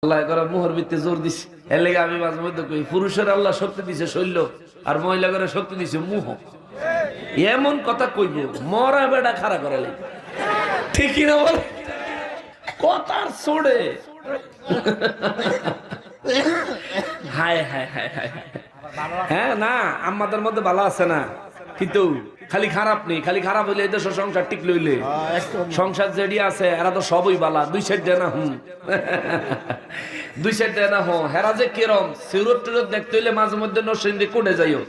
আল্লাহ করে মোহর ভিত্তি জোর দিছে। এর লেগে আমি মাঝে মধ্যে কই পুরুষের আল্লাহ শক্তি দিছে শৈল্য, আর মহিলা করে শক্তি দিছে মুহ। এমন কথা কইব মরা বেড়া খাড়া করে লাই, ঠিকই না বল? কথার ছোড়ে হায় হায় হায় হায়। হ্যাঁ না, আমাদের মধ্যে ভালো আছে না, কিন্তু খালি খারাপ নেই। খালি খারাপ হইলে দেশ সংসার ঠিক লইলে সংসার যেটি আছে এরা তো সবই বালা। দুই সাইড দেয় না হুম, দুই সাইড দেয় না হো। হেরা যে কিরম সিরত টিরত দেখতে হইলে মাঝে মধ্যে নরসিংদী কোডে যাইও,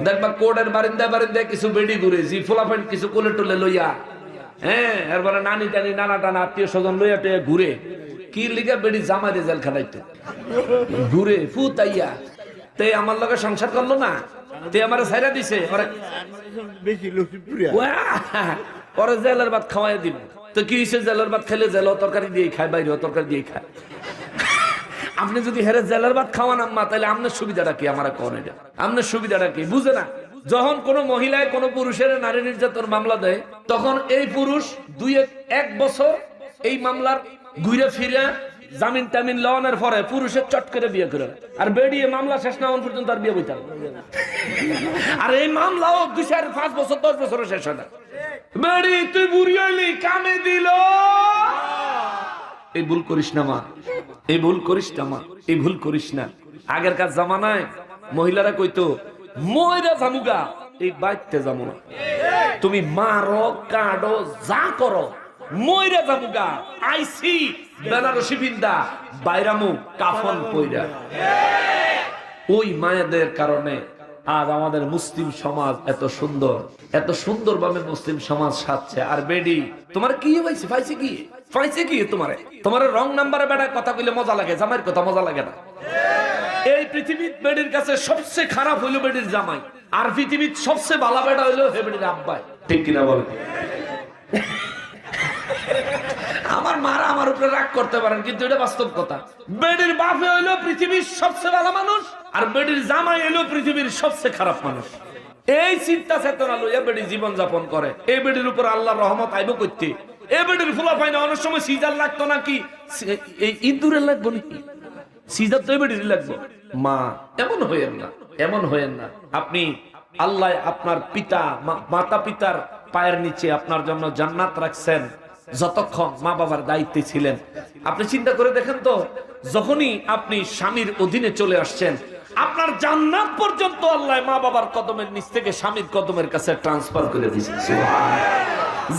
দেখবা কোডের বারিন্দা বারিন্দায় কিছু বেডি ঘুরে, জি ফোলাফেন কিছু কোলে টোলে লইয়া, হ্যাঁ এরপরে নানি টানি নানা টানা আত্মীয় স্বজন লইয়া টেয়ে ঘুরে। কি লিগা বেডি জামা দিয়ে জেল খাটাইতো ঘুরে ফুতাইয়া। তে আমার লগে সংসার করলো না, তে আমার ছাইরা দিছে, পরে জেলের ভাত খাওয়াই দিব। তো কি হয়েছে, জেলের ভাত খেলে জেল তরকারি দিয়ে খায়, বাইরে তরকারি দিয়ে খায়। আপনি যদি হেরে জেলের ভাত খাওয়ান আম্মা, তাহলে আপনার সুবিধাটা কি? আমার কোন এটা আপনার সুবিধাটা কি বুঝে না? যখন কোন মহিলায় কোন পুরুষের নারী নির্যাতন মামলা দেয়, তখন এই পুরুষ এক বছর এই মামলার ঘুরে ফিরে জামিন টামিন লওয়ানোর পরে পুরুষের চট করে বিয়ে করে, আর বেরিয়ে মামলা শেষ না হওয়ার পর্যন্ত আর বিয়ে বইতে। আর এই মামলাও 2-5 বছর 10 বছরে শেষ হয় না। বেরি তুই বুড়ি হইলি, কামে দিল। এই ভুল করিস না মা, এই ভুল করিস না মা, এই ভুল করিস না। আগের কাজ জামানায় মহিলারা কইতো ময়রা জামুগা, এই বাইতে যাবো না। তুমি মারো কাটো যা করো, ময়রা জামুগা আইসি বেনারসি বিন্দা বাইরামু কাফন পইরা। ওই মায়েদের কারণে আজ আমাদের মুসলিম সমাজ এত সুন্দরভাবে মুসলিম সমাজ সাজছে। আর বেডি তোমার কি হয়েছে, পাইছে কি, পাইছে কি? তোমার রং নাম্বারে বেড়ার কথা কইলে মজা লাগে, জামাইয়ের কথা মজা লাগে না। এই পৃথিবীর বেডির কাছে সবচেয়ে খারাপ হইলো বেডির জামাই, আর পৃথিবীর সবচেয়ে ভালো বেটা হইলো হে বেডির আব্বাই। ঠিক কিনা বলেন? আমার মারা আমার উপরে রাগ করতে পারেন, কিন্তু এটা বাস্তব কথা। বেডির বাপে হইলো পৃথিবীর সবচেয়ে ভালো মানুষ, আর বেডির জামাই হইলো পৃথিবীর সবচেয়ে খারাপ মানুষ। এই চিন্তা চেতনা লইয়া বেডি জীবন যাপন করে। এই বেডির উপর আল্লাহর রহমত আইব করতে। এই বেডির ফুলা পাই না, অনেক সময় সিজার লাগতো নাকি, এই ইঁদুরের লাগবো নাকি? সিজার তো এই বেডির লাগবো। মা এমন হইয়েন না, এমন হইয়েন না। আপনি আল্লাহ আপনার পিতা মাতা পিতার পায়ের নিচে আপনার জন্য জান্নাত রাখছেন যতক্ষণ মা বাবার দায়িত্বে ছিলেন। আপনি চিন্তা করে দেখেন তো, যখনই আপনি স্বামীর অধীনে চলে আসছেন, আপনার জান্নাত পর্যন্ত আল্লাহ মা বাবার কদমের নিচ থেকে স্বামীর কদমের কাছে ট্রান্সফার করে দিয়েছেন।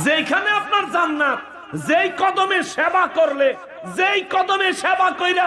যেখানে আপনার জান্নাত, যেই কদমে সেবা করলে, যেই কদমে সেবা কইরা